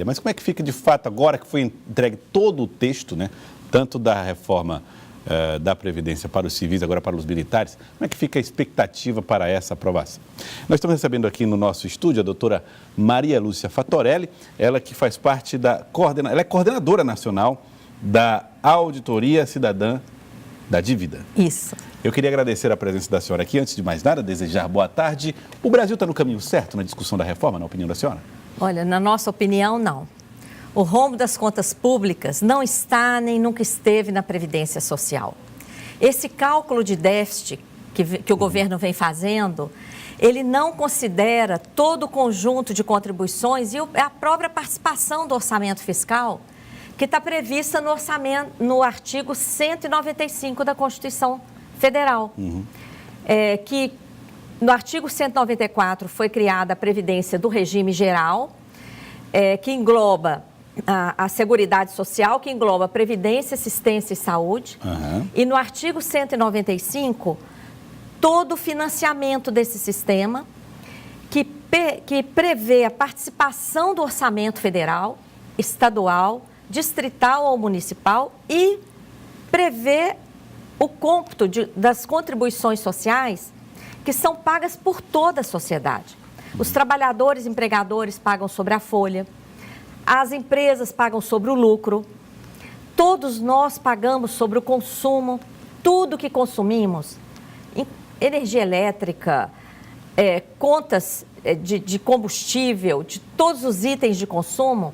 Mas como é que fica de fato agora que foi entregue todo o texto, né? Tanto da reforma da Previdência para os civis, agora para os militares, como é que fica a expectativa para essa aprovação? Nós estamos recebendo aqui no nosso estúdio a doutora Maria Lúcia Fattorelli, ela que faz parte ela é coordenadora nacional da Auditoria Cidadã da Dívida. Isso. Eu queria agradecer a presença da senhora aqui. Antes de mais nada, desejar boa tarde. O Brasil está no caminho certo na discussão da reforma, na opinião da senhora? Olha, na nossa opinião, não. O rombo das contas públicas não está nem nunca esteve na Previdência Social. Esse cálculo de déficit que o governo vem fazendo, ele não considera todo o conjunto de contribuições e a própria participação do orçamento fiscal que está prevista no artigo 195 da Constituição Federal. Que no artigo 194 foi criada a Previdência do Regime Geral, que engloba a Seguridade Social, que engloba Previdência, Assistência e Saúde. E no artigo 195, todo o financiamento desse sistema, que prevê a participação do orçamento federal, estadual, distrital ou municipal e prevê o cômputo das contribuições sociais que são pagas por toda a sociedade. Os trabalhadores, empregadores pagam sobre a folha, as empresas pagam sobre o lucro, todos nós pagamos sobre o consumo, tudo que consumimos, energia elétrica, contas de combustível, de todos os itens de consumo,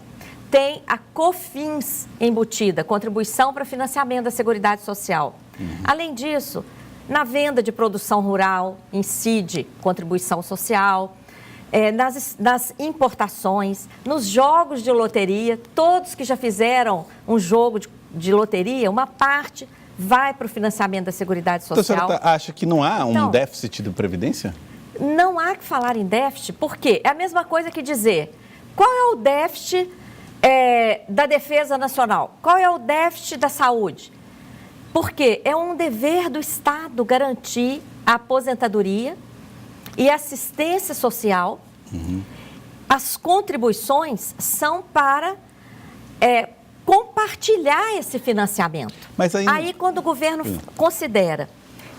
tem a COFINS embutida, Contribuição para Financiamento da Seguridade Social. Além disso, na venda de produção rural, incide contribuição social, nas importações, nos jogos de loteria, todos que já fizeram um jogo de loteria, uma parte vai para o financiamento da Seguridade Social. Então, a senhora acha que não há um déficit de Previdência? Não há que falar em déficit, porque é a mesma coisa que dizer qual é o déficit da Defesa Nacional, qual é o déficit da saúde. Porque é um dever do Estado garantir a aposentadoria e assistência social. As contribuições são para compartilhar esse financiamento. Mas aí, quando o governo considera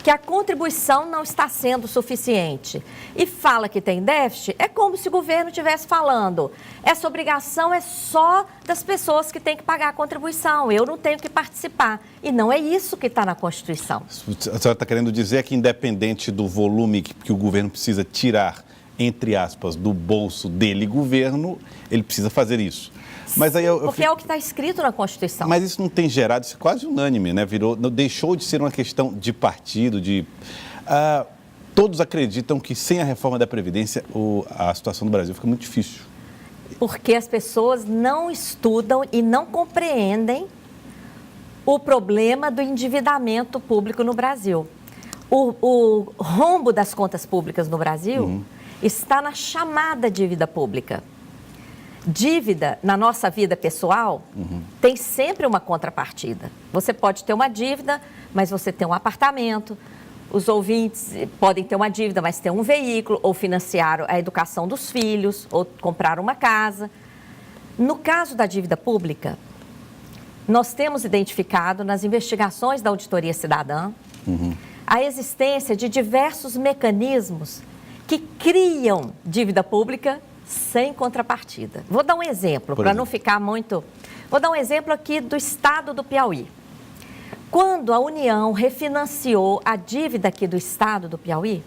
que a contribuição não está sendo suficiente e fala que tem déficit, é como se o governo estivesse falando, essa obrigação é só das pessoas que têm que pagar a contribuição, eu não tenho que participar. E não é isso que está na Constituição. A senhora está querendo dizer que, independente do volume que o governo precisa tirar, entre aspas, do bolso dele, governo, ele precisa fazer isso. Mas aí porque é o que está escrito na Constituição. Mas isso não tem gerado, isso é quase unânime, né? Deixou de ser uma questão de partido, todos acreditam que sem a reforma da Previdência a situação do Brasil fica muito difícil. Porque as pessoas não estudam e não compreendem o problema do endividamento público no Brasil. O rombo das contas públicas no Brasil está na chamada dívida pública. Dívida, na nossa vida pessoal, tem sempre uma contrapartida. Você pode ter uma dívida, mas você tem um apartamento. Os ouvintes podem ter uma dívida, mas ter um veículo, ou financiar a educação dos filhos, ou comprar uma casa. No caso da dívida pública, nós temos identificado nas investigações da Auditoria Cidadã a existência de diversos mecanismos que criam dívida pública sem contrapartida. Vou dar um exemplo, para não ficar muito... Vou dar um exemplo aqui do estado do Piauí. Quando a União refinanciou a dívida aqui do estado do Piauí,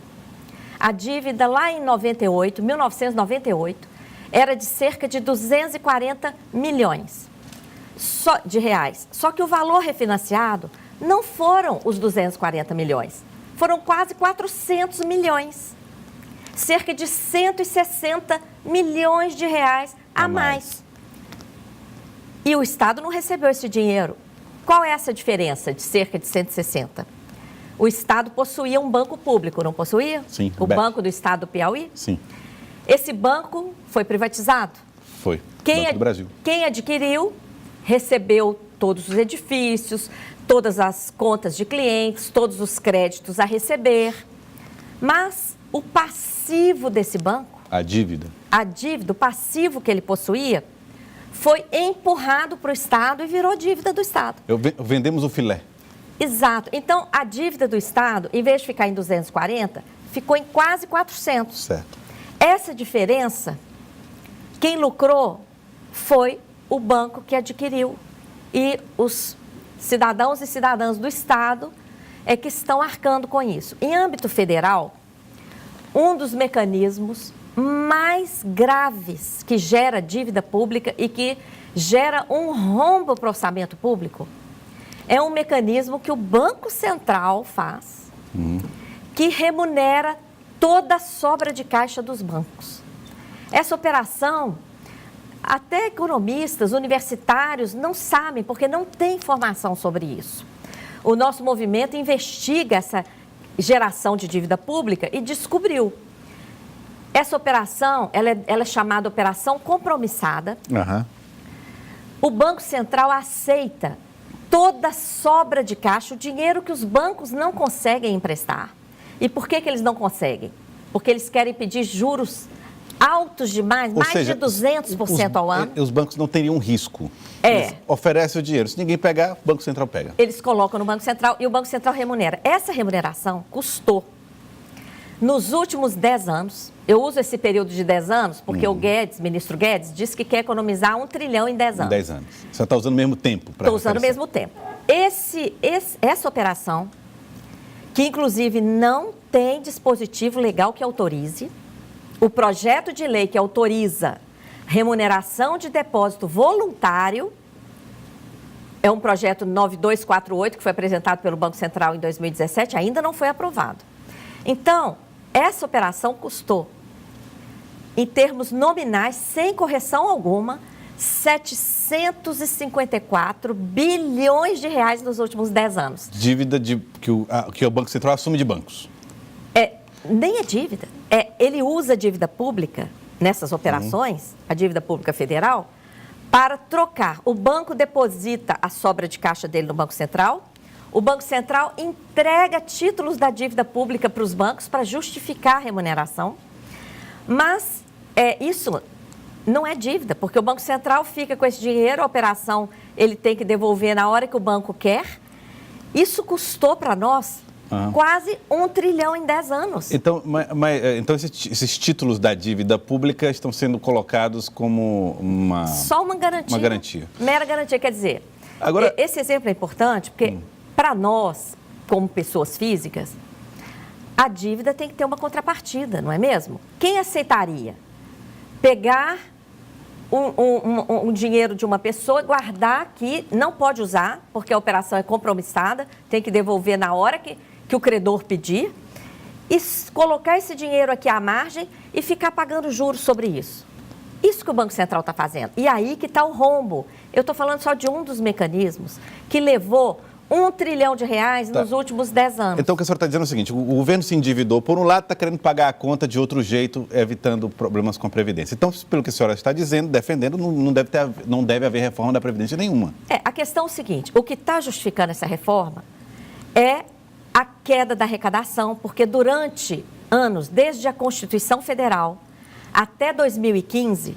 a dívida lá em 1998, era de cerca de 240 milhões de reais. Só que o valor refinanciado não foram os 240 milhões, foram quase 400 milhões. Cerca de 160 milhões de reais a mais. E o Estado não recebeu esse dinheiro. Qual é essa diferença de cerca de 160? O Estado possuía um banco público, não possuía? Sim. O Banco do Estado do Piauí? Sim. Esse banco foi privatizado? Foi. Banco do Brasil. Quem adquiriu, recebeu todos os edifícios, todas as contas de clientes, todos os créditos a receber. Mas o passivo desse banco, a dívida, o passivo que ele possuía, foi empurrado para o Estado e virou dívida do Estado. Vendemos o filé. Exato. Então, a dívida do Estado, em vez de ficar em 240, ficou em quase 400. Certo. Essa diferença, quem lucrou foi o banco que adquiriu. E os cidadãos e cidadãs do Estado é que estão arcando com isso. Em âmbito federal, um dos mecanismos mais graves que gera dívida pública e que gera um rombo para o orçamento público é um mecanismo que o Banco Central faz, que remunera toda a sobra de caixa dos bancos. Essa operação, até economistas, universitários não sabem, porque não tem informação sobre isso. O nosso movimento investiga essa geração de dívida pública e descobriu. Essa operação, ela é chamada operação compromissada. O Banco Central aceita toda a sobra de caixa, o dinheiro que os bancos não conseguem emprestar. E por que eles não conseguem? Porque eles querem pedir juros altos demais, mais de 200% ao ano. Os bancos não teriam risco. Eles oferecem o dinheiro. Se ninguém pegar, o Banco Central pega. Eles colocam no Banco Central e o Banco Central remunera. Essa remuneração custou, nos últimos 10 anos, eu uso esse período de 10 anos porque o Guedes, ministro Guedes, disse que quer economizar 1 trilhão em 10 anos. 10 anos. Você está usando o mesmo tempo para Estou usando o mesmo tempo. Essa operação, que inclusive não tem dispositivo legal que autorize, o projeto de lei que autoriza remuneração de depósito voluntário, é um projeto 9248, que foi apresentado pelo Banco Central em 2017, ainda não foi aprovado. Então, essa operação custou, em termos nominais, sem correção alguma, 754 bilhões de reais nos últimos 10 anos. Dívida que o Banco Central assume de bancos. Nem é dívida. Ele usa a dívida pública nessas operações, a dívida pública federal, para trocar. O banco deposita a sobra de caixa dele no Banco Central, o Banco Central entrega títulos da dívida pública para os bancos para justificar a remuneração, mas isso não é dívida, porque o Banco Central fica com esse dinheiro, a operação ele tem que devolver na hora que o banco quer. Isso custou para nós quase 1 trilhão em 10 anos. Então, então esses títulos da dívida pública estão sendo colocados como só uma garantia. Uma garantia. Mera garantia, quer dizer. Agora, esse exemplo é importante porque, para nós, como pessoas físicas, a dívida tem que ter uma contrapartida, não é mesmo? Quem aceitaria pegar um dinheiro de uma pessoa, guardar aqui, não pode usar, porque a operação é compromissada, tem que devolver na hora que o credor pedir, e colocar esse dinheiro aqui à margem e ficar pagando juros sobre isso. Isso que o Banco Central está fazendo. E aí que está o rombo. Eu estou falando só de um dos mecanismos que levou 1 trilhão de reais nos últimos 10 anos. Então, o que a senhora está dizendo é o seguinte, o governo se endividou, por um lado, está querendo pagar a conta de outro jeito, evitando problemas com a Previdência. Então, pelo que a senhora está dizendo, defendendo, não deve haver reforma da Previdência nenhuma. A questão é o seguinte, o que está justificando essa reforma é a queda da arrecadação, porque durante anos, desde a Constituição Federal até 2015,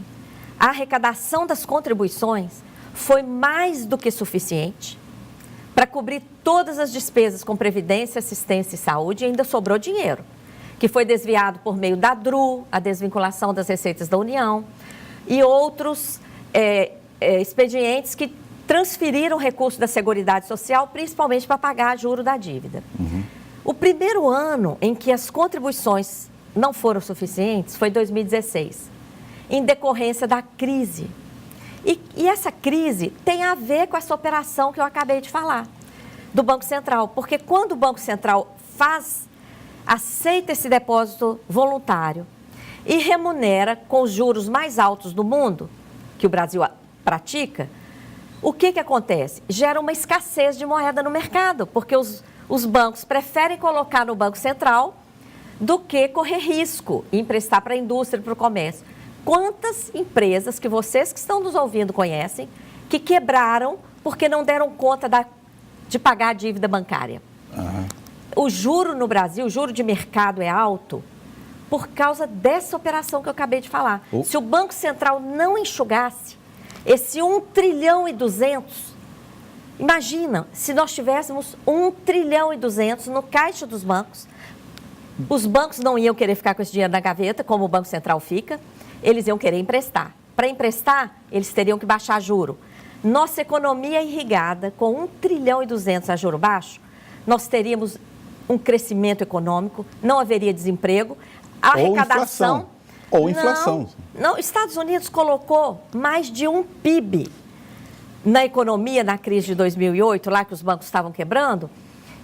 a arrecadação das contribuições foi mais do que suficiente para cobrir todas as despesas com previdência, assistência e saúde, e ainda sobrou dinheiro, que foi desviado por meio da DRU, a desvinculação das receitas da União, e outros expedientes que transferiram recursos da Seguridade Social, principalmente para pagar juro da dívida. O primeiro ano em que as contribuições não foram suficientes foi 2016, em decorrência da crise. E essa crise tem a ver com essa operação que eu acabei de falar, do Banco Central. Porque quando o Banco Central aceita esse depósito voluntário e remunera com os juros mais altos do mundo, que o Brasil pratica, o que acontece? Gera uma escassez de moeda no mercado, porque os bancos preferem colocar no Banco Central do que correr risco e emprestar para a indústria e para o comércio. Quantas empresas que vocês que estão nos ouvindo conhecem que quebraram porque não deram conta de pagar a dívida bancária? O juro no Brasil, o juro de mercado é alto por causa dessa operação que eu acabei de falar. Se o Banco Central não enxugasse, Esse 1 trilhão e 200, imagina, se nós tivéssemos 1 trilhão e 200 no caixa dos bancos, os bancos não iam querer ficar com esse dinheiro na gaveta, como o Banco Central fica, eles iam querer emprestar. Para emprestar, eles teriam que baixar juro. Nossa economia irrigada, com 1 trilhão e 200 a juro baixo, nós teríamos um crescimento econômico, não haveria desemprego, a arrecadação... Ou inflação. Não, Estados Unidos colocou mais de um PIB na economia na crise de 2008, lá que os bancos estavam quebrando,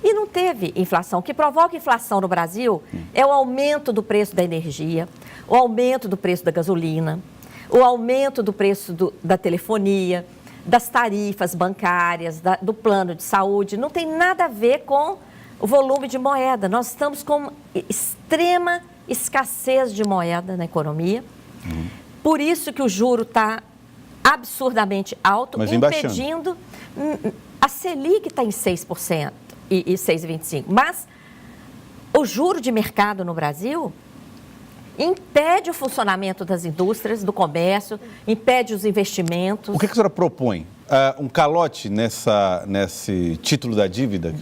e não teve inflação. O que provoca inflação no Brasil é o aumento do preço da energia, o aumento do preço da gasolina, o aumento do preço da telefonia, das tarifas bancárias, do plano de saúde. Não tem nada a ver com o volume de moeda. Nós estamos com extrema escassez de moeda na economia. Por isso que o juro está absurdamente alto, impedindo... A Selic está em 6% e 6,25%. Mas o juro de mercado no Brasil impede o funcionamento das indústrias, do comércio, impede os investimentos. O que a senhora propõe? Um calote nesse título da dívida?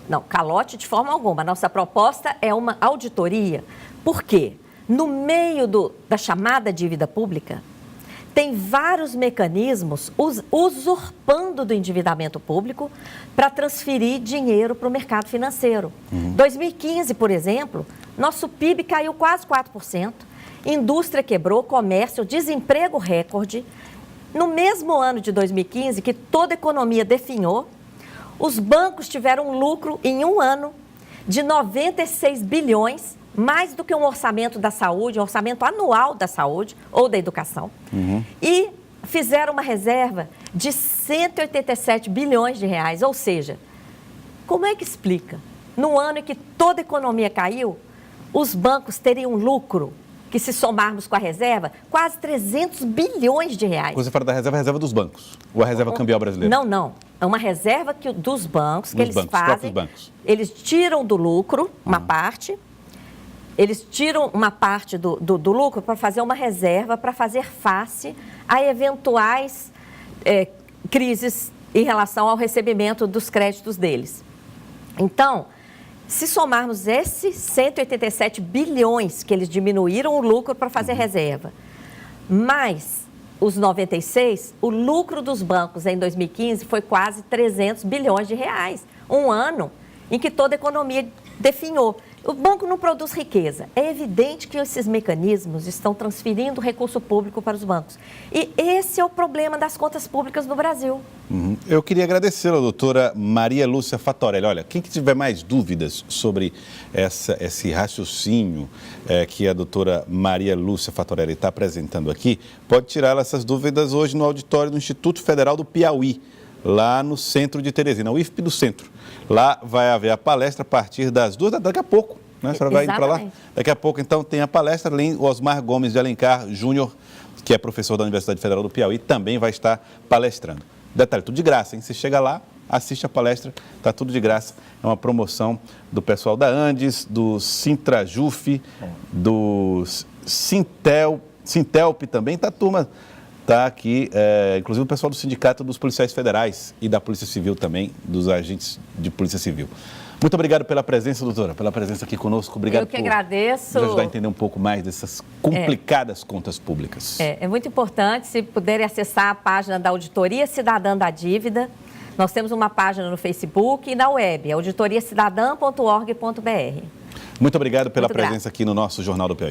Não, calote de forma alguma. A nossa proposta é uma auditoria. Por quê? No meio da chamada dívida pública, tem vários mecanismos usurpando do endividamento público para transferir dinheiro para o mercado financeiro. Em 2015, por exemplo, nosso PIB caiu quase 4%, indústria quebrou, comércio, desemprego recorde. No mesmo ano de 2015, que toda a economia definhou, os bancos tiveram um lucro em um ano de 96 bilhões, mais do que um orçamento da saúde, um orçamento anual da saúde ou da educação. E fizeram uma reserva de 187 bilhões de reais. Ou seja, como é que explica? No ano em que toda a economia caiu, os bancos teriam um lucro, que se somarmos com a reserva, quase 300 bilhões de reais. Você fala da reserva, a reserva dos bancos, ou a reserva cambial brasileira? Não. É uma reserva dos bancos, que eles fazem. Bancos. Eles tiram do lucro uma parte, eles tiram uma parte do lucro para fazer uma reserva, para fazer face a eventuais crises em relação ao recebimento dos créditos deles. Então, se somarmos esses 187 bilhões que eles diminuíram o lucro para fazer reserva, mais os 96, o lucro dos bancos em 2015 foi quase 300 bilhões de reais. Um ano em que toda a economia definhou. O banco não produz riqueza. É evidente que esses mecanismos estão transferindo recurso público para os bancos. E esse é o problema das contas públicas no Brasil. Eu queria agradecer a doutora Maria Lúcia Fattorelli. Olha, quem que tiver mais dúvidas sobre esse raciocínio que a doutora Maria Lúcia Fattorelli está apresentando aqui, pode tirar essas dúvidas hoje no auditório do Instituto Federal do Piauí, lá no centro de Teresina, o IFP do centro. Lá vai haver a palestra a partir das 2 daqui a pouco, né? A senhora vai indo para lá? Daqui a pouco, então, tem a palestra. O Osmar Gomes de Alencar Júnior, que é professor da Universidade Federal do Piauí, também vai estar palestrando. Detalhe, tudo de graça, hein? Você chega lá, assiste a palestra, está tudo de graça. É uma promoção do pessoal da Andes, do Sintrajuf, do Sintelp também, tá a turma... Está aqui, inclusive o pessoal do Sindicato dos Policiais Federais e da Polícia Civil também, dos agentes de Polícia Civil. Muito obrigado pela presença, doutora, pela presença aqui conosco. Obrigado. Eu que agradeço. Por nos ajudar a entender um pouco mais dessas complicadas contas públicas. É muito importante, se puderem acessar a página da Auditoria Cidadã da Dívida. Nós temos uma página no Facebook e na web, auditoriacidadã.org.br. Muito obrigado pela presença aqui no nosso Jornal do Piauí.